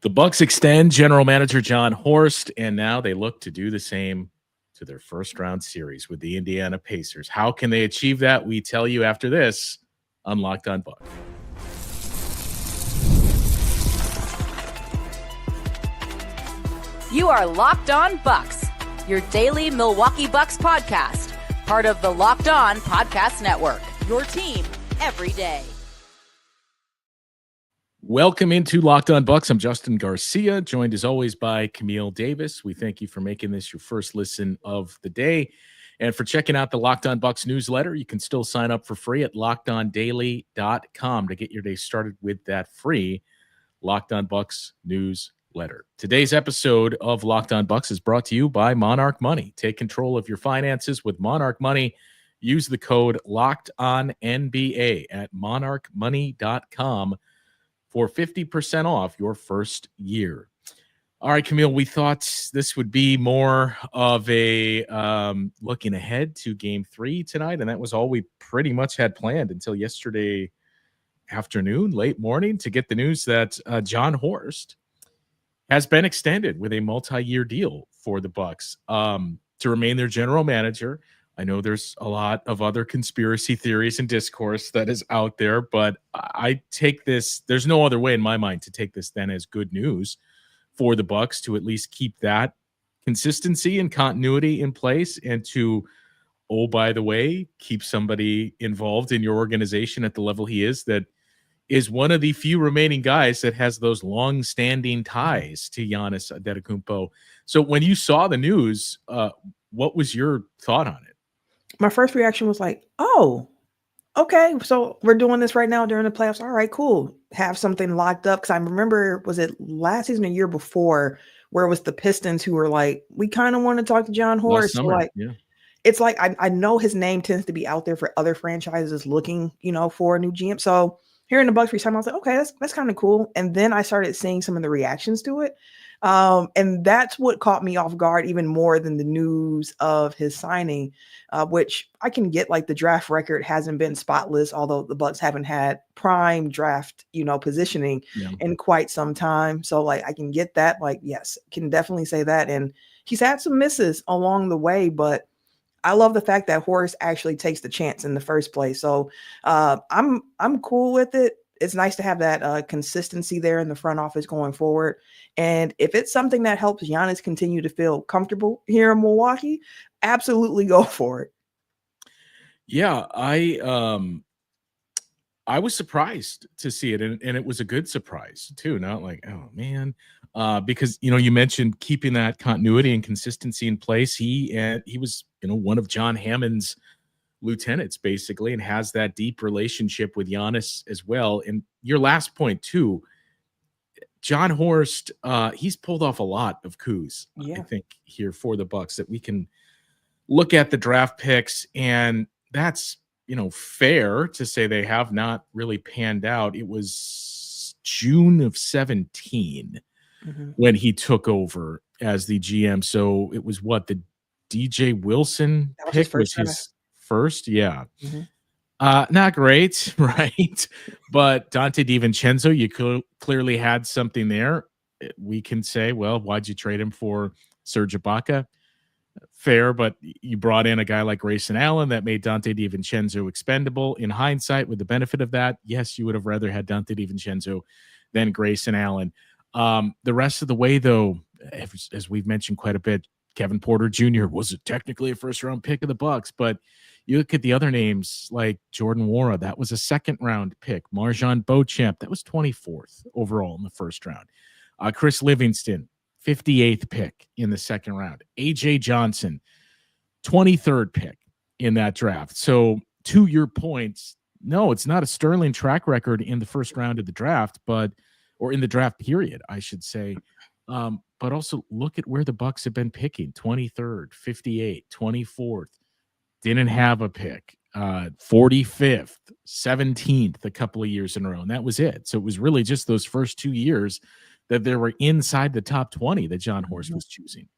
The Bucks extend General Manager John Horst, and now they look to do the same to their first-round series with the Indiana Pacers. How can they achieve that? We tell you after this on Locked On Bucks. You are Locked On Bucks, your daily Milwaukee Bucks podcast, part of the Locked On Podcast Network, your team every day. Welcome into Locked On Bucks. I'm Justin Garcia, joined as always by Camille Davis. We thank you for making this your first listen of the day. And for checking out the Locked On Bucks newsletter, you can still sign up for free at lockedondaily.com to get your day started with that free Locked On Bucks newsletter. Today's episode of Locked On Bucks is brought to you by Monarch Money. Take control of your finances with Monarch Money. Use the code LOCKEDONNBA at monarchmoney.com for 50% off your first year. All right, Camille, we thought this would be more of a looking ahead to Game 3 tonight, and that was all we pretty much had planned until yesterday afternoon, late morning, to get the news that John Horst has been extended with a multi-year deal for the Bucks to remain their general manager. I know there's a lot of other conspiracy theories and discourse that is out there, but I take this, there's no other way in my mind to take this then as good news for the Bucks to at least keep that consistency and continuity in place and to, oh, by the way, keep somebody involved in your organization at the level he is that is one of the few remaining guys that has those long-standing ties to Giannis Antetokounmpo. So when you saw the news, what was your thought on it? My first reaction was like, oh, okay, so we're doing this right now during the playoffs. All right, cool. Have something locked up. Because I remember, was it last season or year before, where it was the Pistons who were like, we kind of want to talk to John Horst. So like, yeah. It's like, I know his name tends to be out there for other franchises looking, for a new GM. So here in the Bucks time, I was like, okay, that's kind of cool. And then I started seeing some of the reactions to it. And that's what caught me off guard even more than the news of his signing, which I can get, like, the draft record hasn't been spotless, although the Bucks haven't had prime draft, positioning in quite some time. So like, I can get that, like, yes, can definitely say that. And he's had some misses along the way, but I love the fact that Horst actually takes the chance in the first place. So I'm cool with it. It's nice to have that consistency there in the front office going forward. And if it's something that helps Giannis continue to feel comfortable here in Milwaukee, absolutely go for it. Yeah, I was surprised to see it, and it was a good surprise too. Not like, oh man, because you mentioned keeping that continuity and consistency in place. He was one of John Hammond's lieutenants basically, and has that deep relationship with Giannis as well. And your last point too, John Horst, he's pulled off a lot of coups, I think, here for the Bucks that we can look at the draft picks, and that's fair to say they have not really panned out. It was June of 2017 when he took over as the GM. So it was the DJ Wilson pick was his first. Yeah. Not great, right? But Dante DiVincenzo, you clearly had something there. We can say, well, why'd you trade him for Serge Ibaka? Fair, but you brought in a guy like Grayson Allen that made Dante DiVincenzo expendable. In hindsight, with the benefit of that, yes, you would have rather had Dante DiVincenzo than Grayson Allen. The rest of the way, though, as we've mentioned quite a bit, Kevin Porter Jr. was technically a first-round pick of the Bucks, but you look at the other names like Jordan Nwora, that was a second-round pick. Marjon Beauchamp, that was 24th overall in the first round. Chris Livingston, 58th pick in the second round. AJ Johnson, 23rd pick in that draft. So to your points, no, it's not a sterling track record in the first round of the draft, or in the draft period, I should say. But also look at where the Bucks have been picking: 23rd, 58th, 24th. Didn't have a pick. 45th, 17th a couple of years in a row, and that was it. So it was really just those first 2 years that they were inside the top 20 that John Horst was choosing.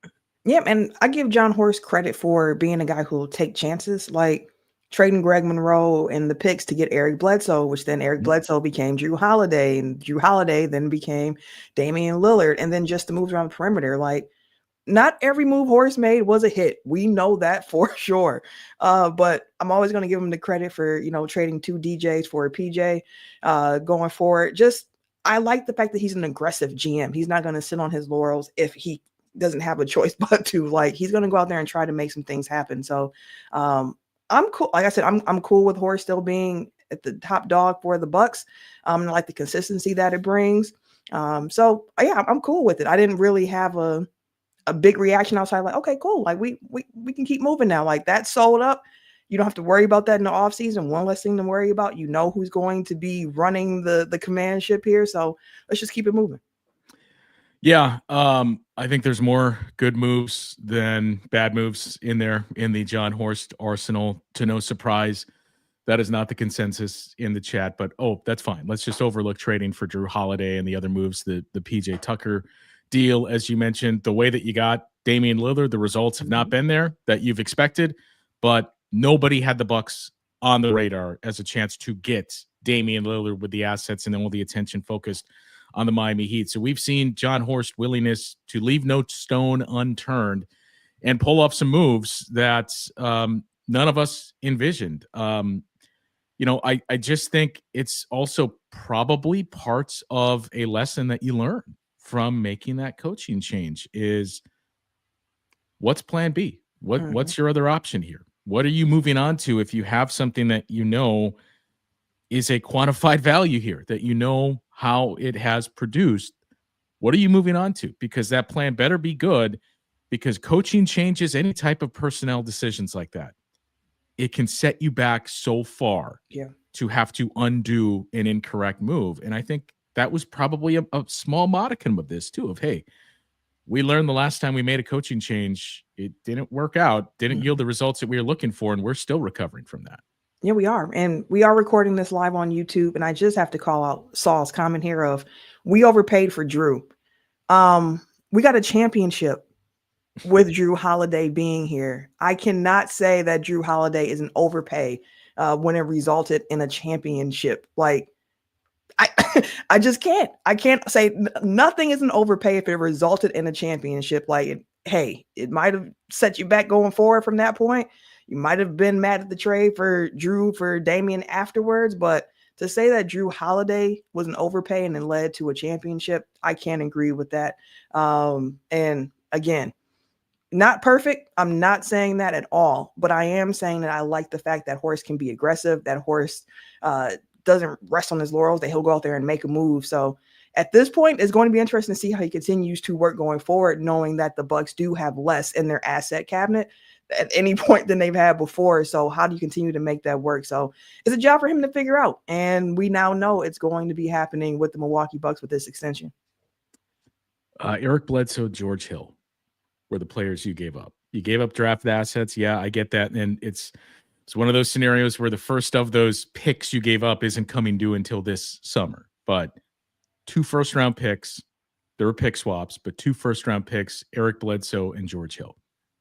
Yeah, and I give John Horst credit for being a guy who will take chances. Like, trading Greg Monroe and the picks to get Eric Bledsoe, which then Eric Bledsoe became Drew Holiday, and Drew Holiday then became Damian Lillard, and then just the moves around the perimeter. Like, not every move Horst made was a hit. We know that for sure. But I'm always going to give him the credit for, trading 2 DJs for a PJ going forward. Just, I like the fact that he's an aggressive GM. He's not going to sit on his laurels if he doesn't have a choice but to. Like, he's going to go out there and try to make some things happen. So I'm cool. Like I said, I'm cool with Horst still being at the top dog for the Bucks. I like the consistency that it brings. So yeah, I'm cool with it. I didn't really have a big reaction outside, like, okay, cool. Like we can keep moving now. Like, that's sold up. You don't have to worry about that in the off season. One less thing to worry about. You know who's going to be running the command ship here. So let's just keep it moving. Yeah. I think there's more good moves than bad moves in there in the John Horst arsenal. To no surprise, that is not the consensus in the chat, but that's fine. Let's just overlook trading for Drew Holiday and the other moves, the PJ Tucker deal, as you mentioned. The way that you got Damian Lillard, the results have not been there that you've expected, but nobody had the Bucks on the radar as a chance to get Damian Lillard with the assets and all the attention focused on the Miami Heat. So we've seen John Horst's willingness to leave no stone unturned and pull off some moves that none of us envisioned. I just think it's also probably parts of a lesson that you learn from making that coaching change is what's plan B? What's your other option here? What are you moving on to if you have something that is a quantified value here, that how it has produced? What are you moving on to? Because that plan better be good, because coaching changes, any type of personnel decisions like that, it can set you back so far to have to undo an incorrect move. And I think that was probably a small modicum of this too, of, hey, we learned the last time we made a coaching change, it didn't work out, didn't yield the results that we were looking for, and we're still recovering from that. Yeah, we are. And we are recording this live on YouTube, and I just have to call out Saul's comment here of, we overpaid for Drew. We got a championship with Drew Holiday being here. I cannot say that Drew Holiday is an overpay when it resulted in a championship. Like, I just can't. I can't say nothing is an overpay if it resulted in a championship. Like, hey, it might have set you back going forward from that point. You might have been mad at the trade for Drew for Damian afterwards, but to say that Drew Holiday was an overpay and then led to a championship, I can't agree with that. And again, not perfect. I'm not saying that at all, but I am saying that I like the fact that Horst can be aggressive, that Horst doesn't rest on his laurels, that he'll go out there and make a move. So at this point, it's going to be interesting to see how he continues to work going forward, knowing that the Bucks do have less in their asset cabinet at any point than they've had before. So how do you continue to make that work? So it's a job for him to figure out. And we now know it's going to be happening with the Milwaukee Bucks with this extension. Eric Bledsoe, George Hill were the players you gave up. You gave up draft assets. Yeah, I get that. And it's one of those scenarios where the first of those picks you gave up isn't coming due until this summer. But 2 first-round picks, there were pick swaps, but 2 first-round picks, Eric Bledsoe and George Hill,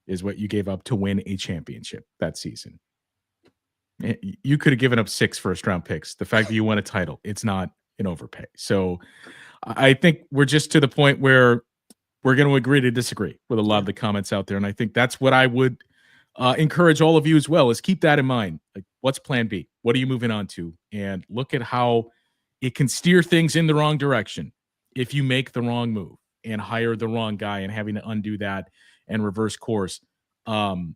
is what you gave up to win a championship that season. You could have given up 6 first-round picks. The fact that you won a title, it's not an overpay. So I think we're just to the point where we're going to agree to disagree with a lot of the comments out there. And I think that's what I would encourage all of you as well, is keep that in mind. Like, what's plan B? What are you moving on to? And look at how it can steer things in the wrong direction if you make the wrong move and hire the wrong guy and having to undo that and reverse course. I'll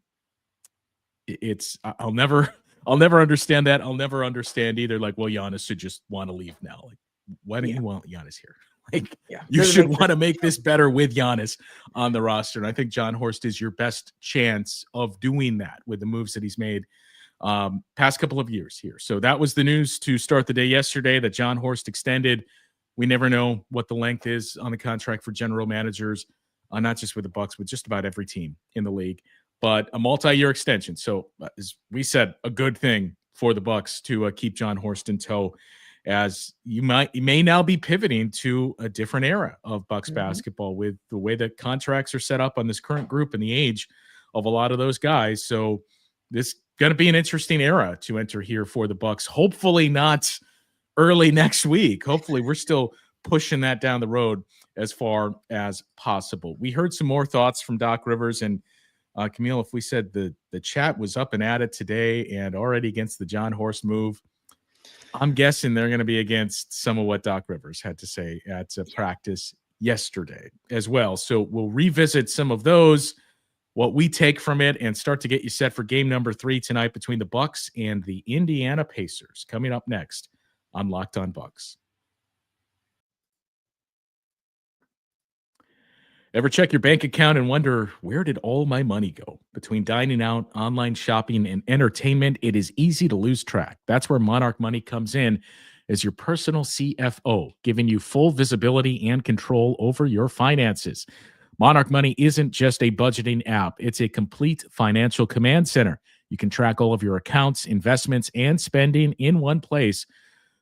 never understand that. I'll never understand either. Like, well, Giannis should just want to leave now. Like, why don't you want Giannis here? Like, you should want to make this better with Giannis on the roster. And I think John Horst is your best chance of doing that with the moves that he's made past couple of years here. So that was the news to start the day yesterday, that John Horst extended. We never know what the length is on the contract for general managers, not just with the Bucks, with just about every team in the league, but a multi-year extension. So as we said, a good thing for the Bucks to keep John Horst in tow, as you may now be pivoting to a different era of Bucks basketball with the way that contracts are set up on this current group and the age of a lot of those guys. So this going to be an interesting era to enter here for the Bucks. Hopefully not early next week. Hopefully we're still pushing that down the road as far as possible. We heard some more thoughts from Doc Rivers, and Camille, if we said the chat was up and at it today and already against the John Horst move, I'm guessing they're going to be against some of what Doc Rivers had to say at practice yesterday as well. So we'll revisit some of those, what we take from it, and start to get you set for game number 3 tonight between the Bucks and the Indiana Pacers. Coming up next on Locked On Bucks. Ever check your bank account and wonder, where did all my money go? Between dining out, online shopping, and entertainment, it is easy to lose track. That's where Monarch Money comes in as your personal CFO, giving you full visibility and control over your finances. Monarch Money isn't just a budgeting app. It's a complete financial command center. You can track all of your accounts, investments, and spending in one place,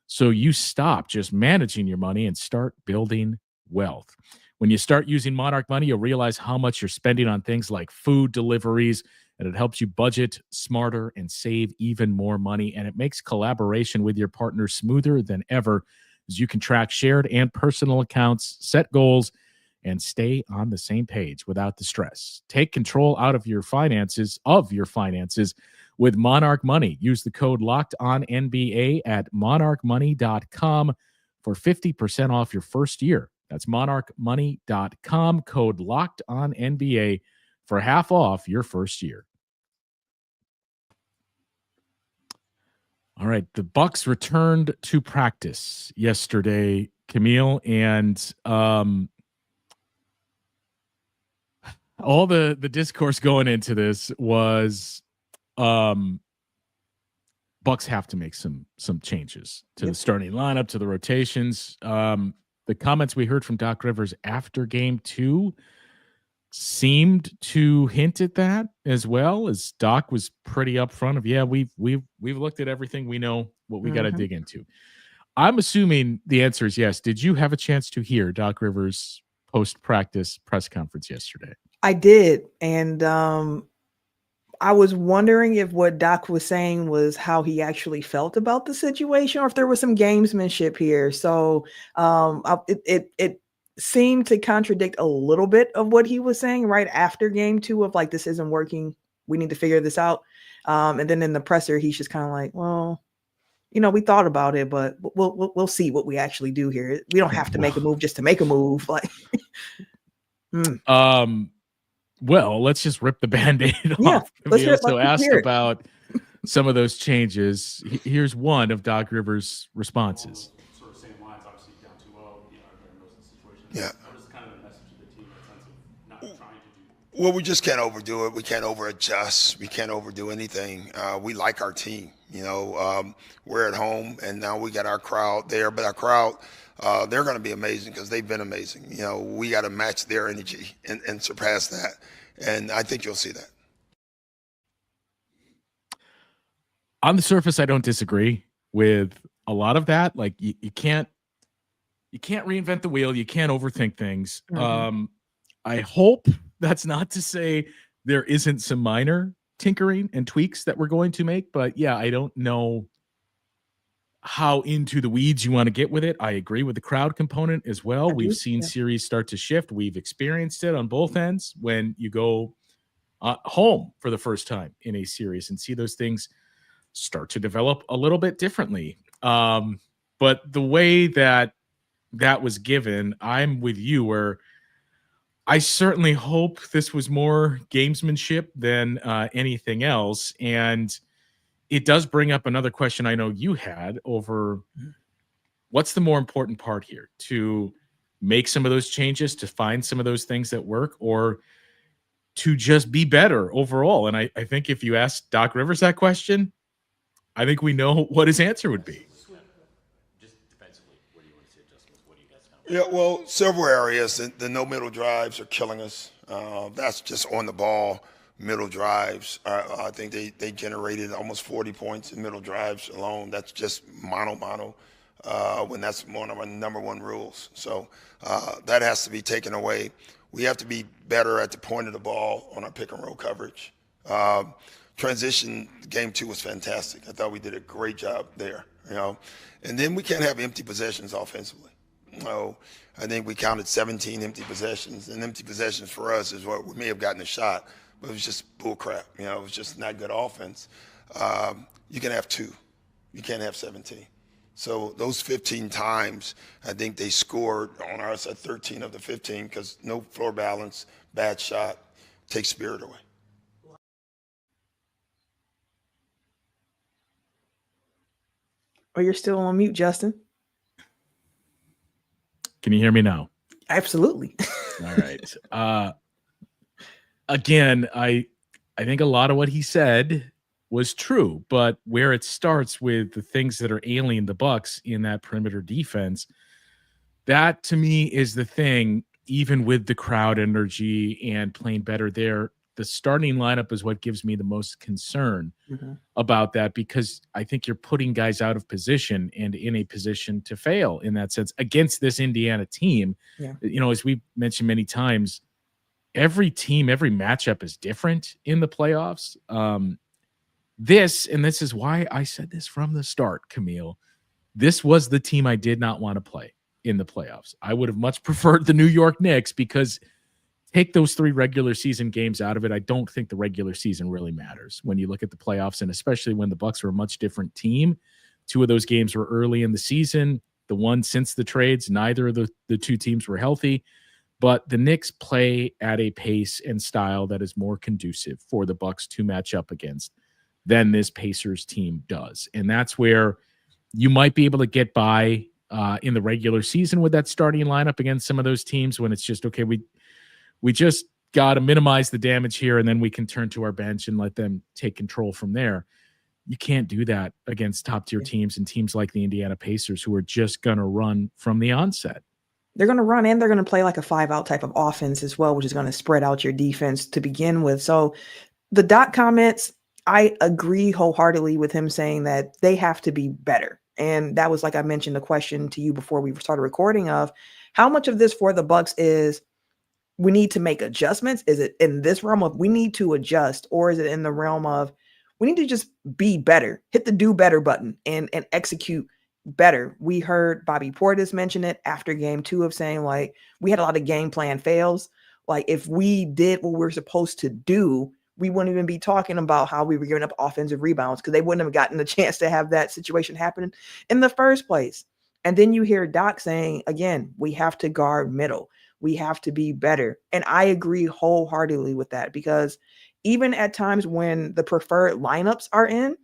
so you stop just managing your money and start building wealth. When you start using Monarch Money, you'll realize how much you're spending on things like food deliveries, and it helps you budget smarter and save even more money. And it makes collaboration with your partner smoother than ever, as you can track shared and personal accounts, set goals, and stay on the same page without the stress. Take control out of your finances with Monarch Money. Use the code LOCKEDONNBA at monarchmoney.com for 50% off your first year. That's monarchmoney.com, code LOCKEDONNBA for half off your first year. All right, the Bucks returned to practice yesterday, Camille, and all the discourse going into this was Bucks have to make some changes to the starting lineup, to the rotations. The comments we heard from Doc Rivers after game 2 seemed to hint at that as well, as Doc was pretty upfront of, yeah, we've looked at everything. We know what we got to dig into. I'm assuming the answer is yes. Did you have a chance to hear Doc Rivers' post-practice press conference yesterday? I did. And I was wondering if what Doc was saying was how he actually felt about the situation, or if there was some gamesmanship here. So it seemed to contradict a little bit of what he was saying right after game 2 of like, this isn't working. We need to figure this out. And then in the presser, he's just kind of like, well, we thought about it, but we'll see what we actually do here. We don't have to make a move just to make a move. Like, Well, let's just rip the Band-Aid off. We also asked about some of those changes. Here's one of Doc Rivers' responses. Sort of same lines, obviously down 2-0, everybody knows the situation. Yeah. What is kind of the message to the team in the sense of not trying to do? Well, we just can't overdo it. We can't over-adjust. We can't overdo anything. We like our team. We're at home, and now we got our crowd there. But our crowd, they're going to be amazing because they've been amazing. We got to match their energy and surpass that. And I think you'll see that. On the surface, I don't disagree with a lot of that. Like, you can't reinvent the wheel. You can't overthink things. I hope that's not to say there isn't some minor tinkering and tweaks that we're going to make. But yeah, I don't know how into the weeds you want to get with it. I agree with the crowd component as well. We've seen series start to shift. We've experienced it on both ends when you go home for the first time in a series and see those things start to develop a little bit differently. But the way that was given, I'm with you, where I certainly hope this was more gamesmanship than anything else. And it does bring up another question I know you had over what's the more important part here, to make some of those changes, to find some of those things that work, or to just be better overall. And I think if you ask Doc Rivers that question, I think we know what his answer would be. Just defensively, what do you want to see adjustments? What do you guys kind Yeah, well, several areas. The no middle drives are killing us. That's just on the ball. Middle drives. I think they generated almost 40 points in middle drives alone. That's just mano when that's one of our number one rules. So that has to be taken away. We have to be better at the point of the ball on our pick and roll coverage. transition game 2 was fantastic. I thought we did a great job there, And then we can't have empty possessions offensively. I think we counted 17 empty possessions, and empty possessions for us is what we may have gotten a shot, but it was just bull crap. It was just not good offense. You can have 2. You can't have 17. So those 15 times, I think they scored on us at 13 of the 15 because no floor balance, bad shot, takes spirit away. Oh, you're still on mute, Justin. Can you hear me now? Absolutely. All right. Again, I think a lot of what he said was true, but where it starts with the things that are alien the Bucks in that perimeter defense, that to me is the thing. Even with the crowd energy and playing better there, the starting lineup is what gives me the most concern about that, because I think you're putting guys out of position and in a position to fail in that sense against this Indiana team. Yeah. As we've mentioned many times, every team, every matchup is different in the playoffs. This is why I said this from the start, Camille. This was the team I did not want to play in the playoffs. I would have much preferred the New York Knicks, because take those 3 regular season games out of it, I don't think the regular season really matters when you look at the playoffs, and especially when the Bucks are a much different team. 2 of those games were early in the season. The one since the trades, neither of the 2 teams were healthy. But the Knicks play at a pace and style that is more conducive for the Bucks to match up against than this Pacers team does. And that's where you might be able to get by in the regular season with that starting lineup against some of those teams, when it's just, okay, we just got to minimize the damage here, and then we can turn to our bench and let them take control from there. You can't do that against top-tier teams and teams like the Indiana Pacers, who are just going to run from the onset. They're going to run, and they're going to play like a 5-out type of offense as well, which is going to spread out your defense to begin with. So the Doc comments, I agree wholeheartedly with him saying that they have to be better. And that was, like I mentioned, the question to you before we started recording of how much of this for the Bucks is we need to make adjustments. Is it in this realm of we need to adjust, or is it in the realm of we need to just be better, hit the do better button and execute better? We heard Bobby Portis mention it after game 2 of saying, like, we had a lot of game plan fails. Like, if we did what we were supposed to do, we wouldn't even be talking about how we were giving up offensive rebounds, because they wouldn't have gotten the chance to have that situation happen in the first place. And then you hear Doc saying, again, we have to guard middle. We have to be better. And I agree wholeheartedly with that, because even at times when the preferred lineups are in,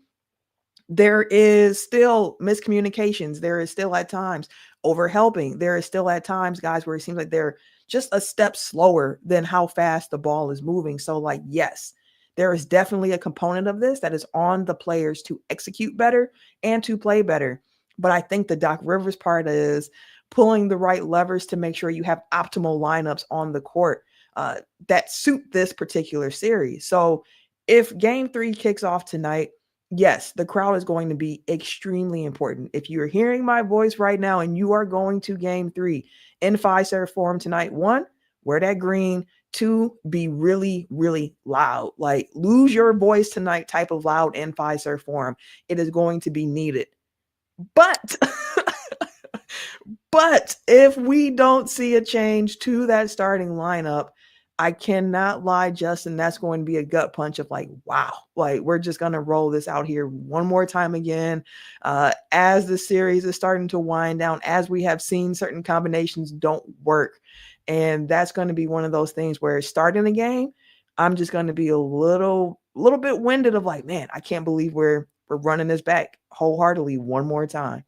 there is still miscommunications. There is still at times overhelping. There is still at times, guys, where it seems like they're just a step slower than how fast the ball is moving. So, like, yes, there is definitely a component of this that is on the players to execute better and to play better. But I think the Doc Rivers part is pulling the right levers to make sure you have optimal lineups on the court that suit this particular series. So if game 3 kicks off tonight, yes, the crowd is going to be extremely important. If you're hearing my voice right now and you are going to game 3 in Fiserv Forum tonight, 1, wear that green. 2, be really, really loud. Like, lose your voice tonight type of loud in Fiserv Forum. It is going to be needed. But if we don't see a change to that starting lineup, I cannot lie, Justin, that's going to be a gut punch of like, wow, like we're just going to roll this out here one more time again. As the series is starting to wind down, as we have seen certain combinations don't work. And that's going to be one of those things where starting the game, I'm just going to be a little bit winded of like, man, I can't believe we're running this back wholeheartedly one more time.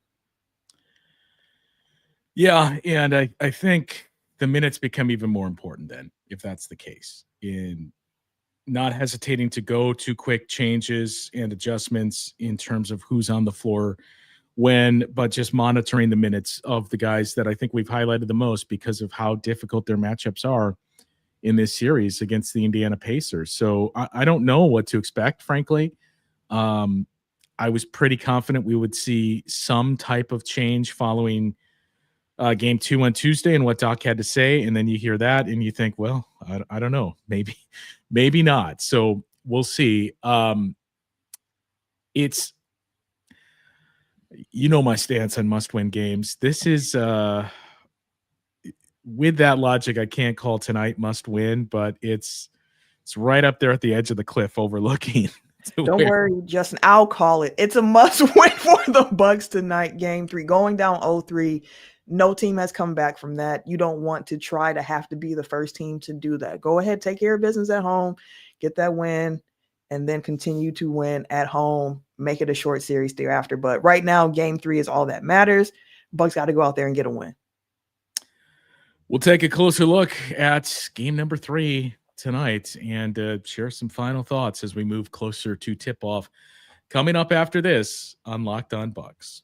Yeah, and I think the minutes become even more important then, if that's the case, in not hesitating to go to quick changes and adjustments in terms of who's on the floor but just monitoring the minutes of the guys that I think we've highlighted the most because of how difficult their matchups are in this series against the Indiana Pacers. So I don't know what to expect, frankly. I was pretty confident we would see some type of change following game 2 on Tuesday and what Doc had to say. And then you hear that and you think, well, I don't know, maybe not. So we'll see. it's, my stance on must-win games. This is with that logic, I can't call tonight must-win, but it's right up there at the edge of the cliff, overlooking. Don't worry, Justin. I'll call it. It's a must-win for the Bucks tonight. Game 3, going down 0-3. No team has come back from that. You don't want to try to have to be the first team to do that. Go ahead, take care of business at home, get that win, and then continue to win at home. Make it a short series thereafter. But right now, Game 3 is all that matters. Bucks got to go out there and get a win. We'll take a closer look at game number 3 tonight and share some final thoughts as we move closer to tip-off. Coming up after this on Locked On Bucks.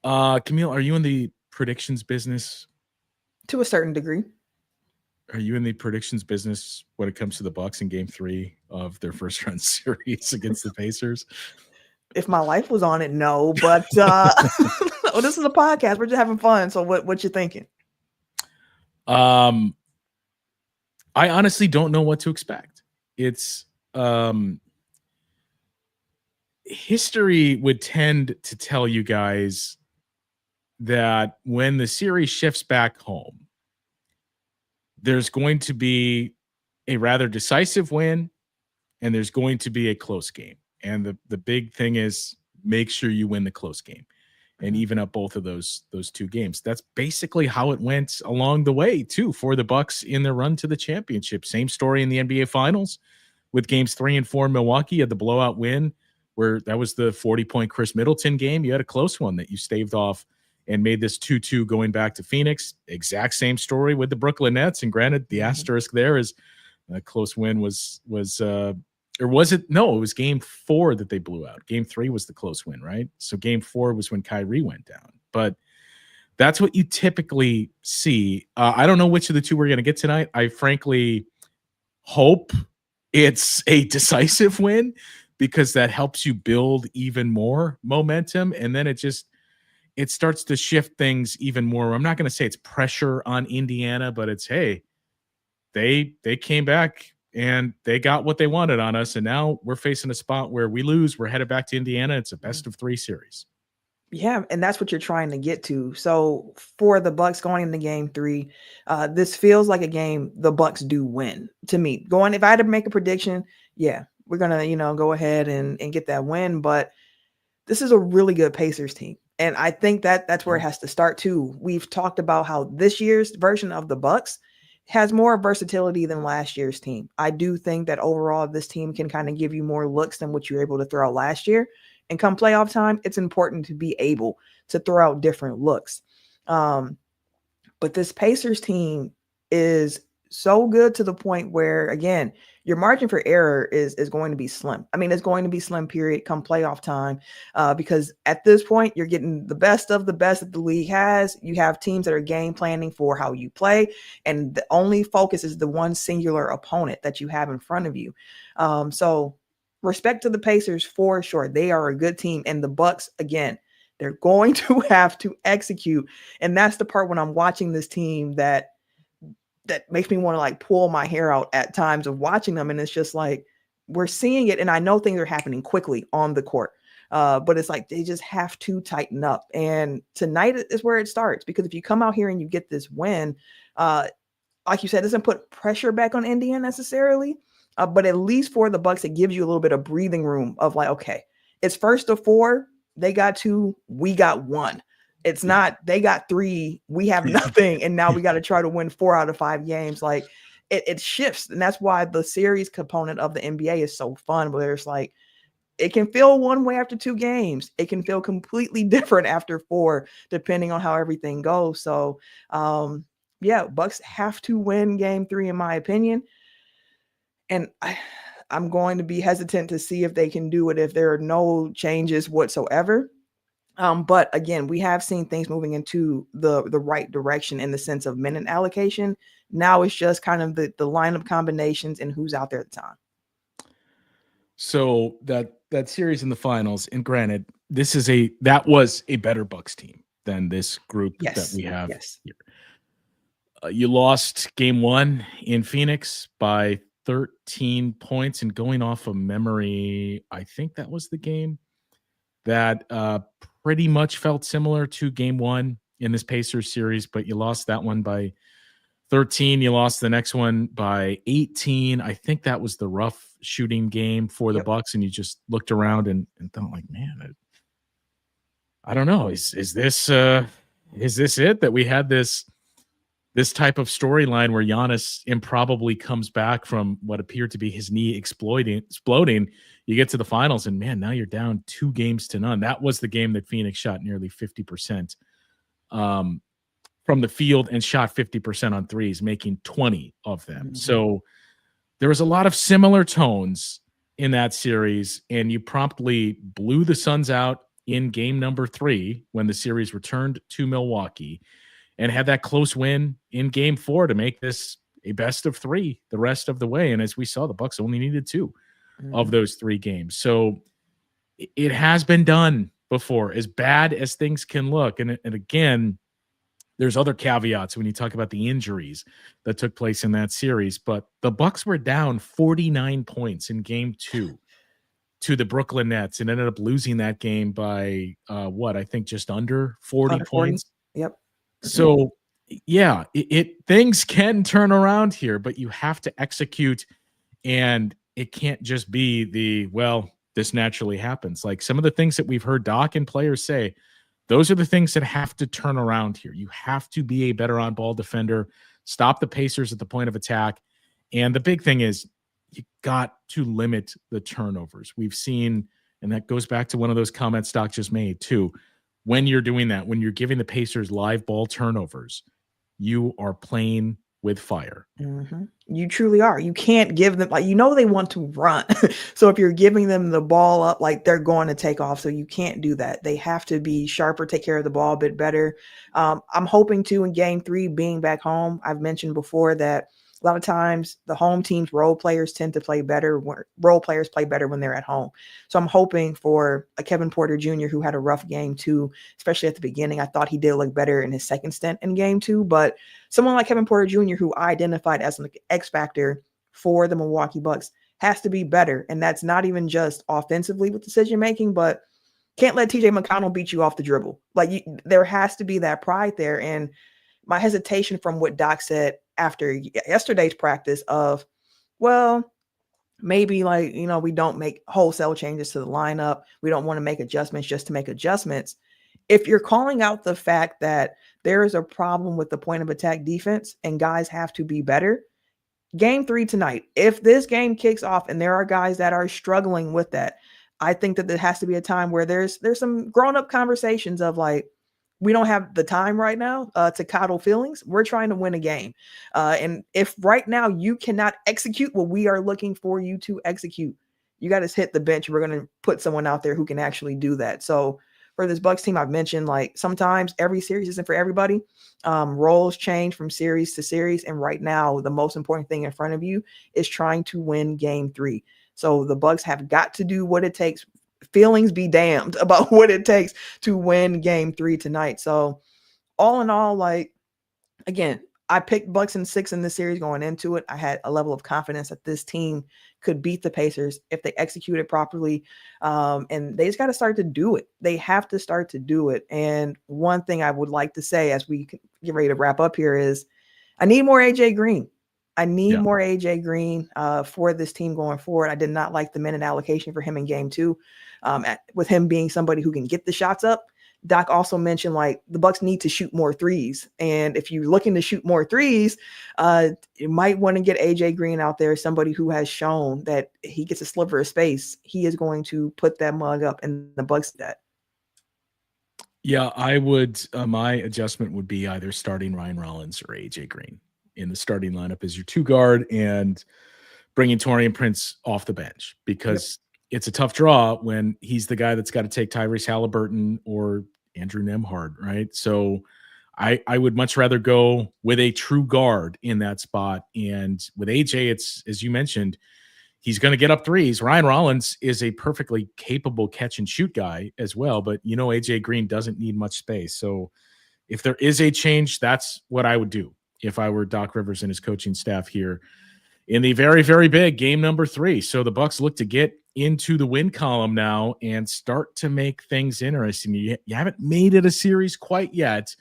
Camille, are you in the predictions business? To a certain degree. Are you in the predictions business when it comes to the Bucks in game 3 of their first round series against the Pacers? If my life was on it, no. But well, this is a podcast. We're just having fun. So what you thinking? I honestly don't know what to expect. It's history would tend to tell you guys that when the series shifts back home, there's going to be a rather decisive win and there's going to be a close game. And the big thing is make sure you win the close game and even up both of those 2 games. That's basically how it went along the way too for the Bucks in their run to the championship. Same story in the NBA Finals with games 3 and 4 in Milwaukee. You had the blowout win where that was the 40-point Chris Middleton game. You had a close one that you staved off and made this 2-2 going back to Phoenix. Exact same story with the Brooklyn Nets. And granted, the asterisk there is a close win was or was it? No, it was game 4 that they blew out. Game 3 was the close win, right? So game 4 was when Kyrie went down. But that's what you typically see. I don't know which of the 2 we're going to get tonight. I frankly hope it's a decisive win because that helps you build even more momentum. And then it starts to shift things even more. I'm not going to say it's pressure on Indiana, but it's, hey, they came back and they got what they wanted on us. And now we're facing a spot where we lose. We're headed back to Indiana. It's a best of 3 series. Yeah, and that's what you're trying to get to. So for the Bucks going into game 3, this feels like a game the Bucks do win to me. If I had to make a prediction, yeah, we're going to, go ahead and get that win. But this is a really good Pacers team. And I think that's where it has to start too. We've talked about how this year's version of the Bucks has more versatility than last year's team. I do think that overall this team can kind of give you more looks than what you were able to throw out last year. And come playoff time, it's important to be able to throw out different looks. But this Pacers team is so good to the point where, again, your margin for error is going to be slim. I mean, it's going to be slim, period, come playoff time, because at this point, you're getting the best of the best that the league has. You have teams that are game planning for how you play, and the only focus is the one singular opponent that you have in front of you. So respect to the Pacers for sure. They are a good team, and the Bucks, again, they're going to have to execute. And that's the part when I'm watching this team that makes me want to like pull my hair out at times of watching them. And it's just like, we're seeing it. And I know things are happening quickly on the court, but it's like, they just have to tighten up. And tonight is where it starts, because if you come out here and you get this win, like you said, it doesn't put pressure back on India necessarily, but at least for the Bucks, it gives you a little bit of breathing room of like, okay, it's first to 4. They got 2, we got 1. It's not, they got 3, we have nothing. And now we got to try to win 4 out of 5 games. Like it shifts. And that's why the series component of the NBA is so fun, where it's like, it can feel one way after 2 games. It can feel completely different after 4, depending on how everything goes. So yeah, Bucks have to win game 3, in my opinion. And I'm going to be hesitant to see if they can do it if there are no changes whatsoever. But again, we have seen things moving into the right direction in the sense of minute allocation. Now it's just kind of the lineup combinations and who's out there at the time. So that series in the finals, and granted, that was a better Bucks team than this group that we have here. You lost game 1 in Phoenix by 13 points, and going off of memory, I think that was the game that pretty much felt similar to game one in this Pacers series, but you lost that one by 13. You lost the next one by 18. I think that was the rough shooting game for the Bucks, and you just looked around and thought, like, man, I don't know. Is this it, that we had this type of storyline where Giannis improbably comes back from what appeared to be his knee exploding? You get to the finals, and man, now you're down 2-0. That was the game that Phoenix shot nearly 50% from the field and shot 50% on threes, making 20 of them. Mm-hmm. So there was a lot of similar tones in that series, and you promptly blew the Suns out in game number 3 when the series returned to Milwaukee, and had that close win in game 4 to make this a best of 3 the rest of the way. And as we saw, the Bucks only needed 2 of those 3 games. So it has been done before, as bad as things can look. And again, there's other caveats when you talk about the injuries that took place in that series, but the Bucks were down 49 points in game 2 to the Brooklyn Nets and ended up losing that game by I think just under 40 points. Yep. So yeah, things can turn around here, but you have to execute, and it can't just be this naturally happens. Like some of the things that we've heard Doc and players say, those are the things that have to turn around here. You have to be a better on-ball defender, stop the Pacers at the point of attack. And the big thing is you got to limit the turnovers. We've seen, and that goes back to one of those comments Doc just made too, when you're doing that, when you're giving the Pacers live ball turnovers, you are playing with fire. Mm-hmm. You truly are. You can't give them, they want to run. So if you're giving them the ball up, they're going to take off. So you can't do that. They have to be sharper, take care of the ball a bit better. I'm hoping to, in game 3, being back home, I've mentioned before that a lot of times the home team's role players tend to play better. Role players play better when they're at home. So I'm hoping for a Kevin Porter Jr. who had a rough game too, especially at the beginning. I thought he did look better in his second stint in game 2, but someone like Kevin Porter Jr., who I identified as an X factor for the Milwaukee Bucks, has to be better. And that's not even just offensively with decision making, but can't let TJ McConnell beat you off the dribble. There has to be that pride there. And my hesitation from what Doc said after yesterday's practice of, maybe we don't make wholesale changes to the lineup. We don't want to make adjustments just to make adjustments. If you're calling out the fact that there is a problem with the point of attack defense and guys have to be better, game 3 tonight, if this game kicks off and there are guys that are struggling with that, I think that there has to be a time where there's some grown-up conversations of we don't have the time right now to coddle feelings. We're trying to win a game. And if right now you cannot execute what we are looking for you to execute, you got to hit the bench. We're going to put someone out there who can actually do that. So for this Bucks team, I've mentioned sometimes every series isn't for everybody. Roles change from series to series. And right now, the most important thing in front of you is trying to win game 3. So the Bucks have got to do what it takes. Feelings be damned about what it takes to win game 3 tonight. So all in all, again, I picked Bucks in 6 in this series going into it. I had a level of confidence that this team could beat the Pacers if they execute it properly. And they just got to start to do it. They have to start to do it. And one thing I would like to say as we get ready to wrap up here is I need more AJ Green. I need more AJ Green for this team going forward. I did not like the minute allocation for him in game 2, with him being somebody who can get the shots up. Doc also mentioned the Bucks need to shoot more threes. And if you're looking to shoot more threes, you might want to get AJ Green out there, somebody who has shown that he gets a sliver of space. He is going to put that mug up, and the Bucks that. Yeah, I would. My adjustment would be either starting Ryan Rollins or AJ Green in the starting lineup as your 2 guard and bringing Taurean Prince off the bench, because it's a tough draw when he's the guy that's got to take Tyrese Halliburton or Andrew Nembhard, right? So I would much rather go with a true guard in that spot. And with AJ, it's, as you mentioned, he's going to get up threes. Ryan Rollins is a perfectly capable catch and shoot guy as well, but AJ Green doesn't need much space. So if there is a change, that's what I would do if I were Doc Rivers and his coaching staff here in the very, very big game number 3. So the Bucks look to get into the win column now and start to make things interesting. You haven't made it a series quite yet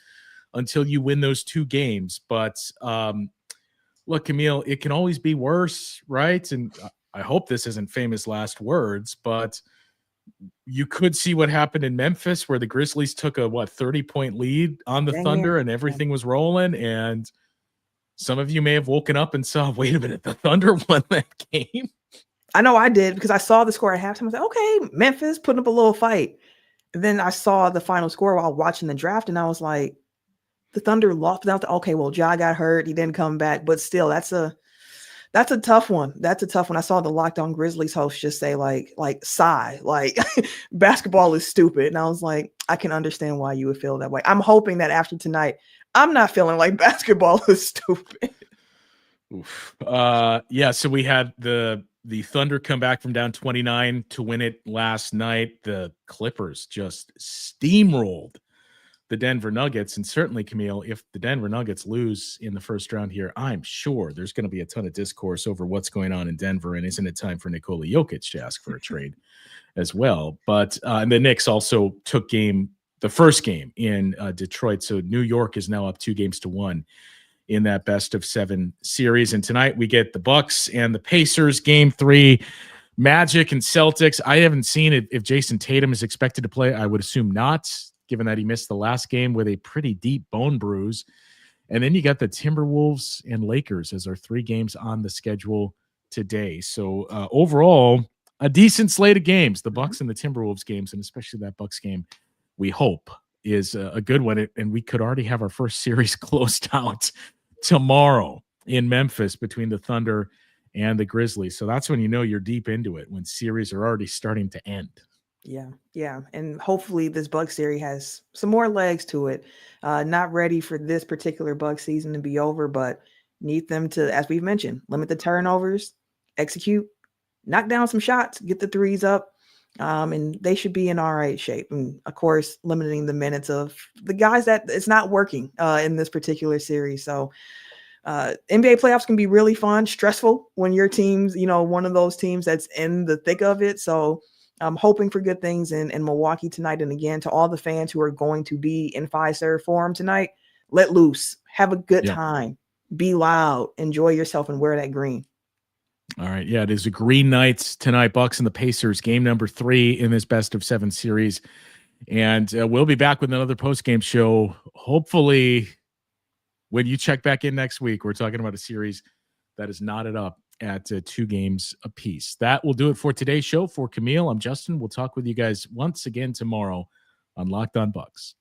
until you win those 2 games. But look, Camille, it can always be worse, right? And I hope this isn't famous last words, but you could see what happened in Memphis where the Grizzlies took a 30-point lead on the Thunder and everything was rolling. And some of you may have woken up and saw, wait a minute, the Thunder won that game. I know I did because I saw the score at halftime. I said, okay, Memphis putting up a little fight. And then I saw the final score while watching the draft, and I was like, the Thunder lost. Okay, well, Ja got hurt. He didn't come back. But still, that's a tough one. That's a tough one. I saw the Locked On Grizzlies host just say, like sigh, like basketball is stupid. And I was like, I can understand why you would feel that way. I'm hoping that after tonight, I'm not feeling like basketball is stupid. Oof. Yeah, so we had the Thunder come back from down 29 to win it last night. The Clippers just steamrolled the Denver Nuggets. And certainly, Camille, if the Denver Nuggets lose in the first round here, I'm sure there's going to be a ton of discourse over what's going on in Denver. And isn't it time for Nikola Jokic to ask for a trade as well? But and the Knicks also took the first game in Detroit. So New York is now up 2-1 in that best of 7 series. And tonight we get the Bucks and the Pacers, game 3, Magic and Celtics. I haven't seen it if Jason Tatum is expected to play. I would assume not, given that he missed the last game with a pretty deep bone bruise. And then you got the Timberwolves and Lakers as our 3 games on the schedule today. So overall, a decent slate of games, the Bucks and the Timberwolves games, and especially that Bucks game, we hope is a good one. And we could already have our first series closed out tomorrow in Memphis between the Thunder and the Grizzlies. So that's when you know you're deep into it, when series are already starting to end. Yeah. And hopefully this Bucks series has some more legs to it. Not ready for this particular Bucks season to be over, but need them to, as we've mentioned, limit the turnovers, execute, knock down some shots, get the threes up, and they should be in all right shape. And of course, limiting the minutes of the guys that it's not working in this particular series. So NBA playoffs can be really fun, stressful when your team's, one of those teams that's in the thick of it. So I'm hoping for good things in Milwaukee tonight. And again, to all the fans who are going to be in Fiserv Forum tonight, let loose, have a good time, be loud, enjoy yourself, and wear that green. All right. Yeah, it is a green night tonight. Bucks and the Pacers, game number 3 in this best of 7 series. And we'll be back with another post-game show. Hopefully, when you check back in next week, we're talking about a series that is knotted up at 2 games apiece. That will do it for today's show. For Camille, I'm Justin. We'll talk with you guys once again tomorrow on Locked On Bucks.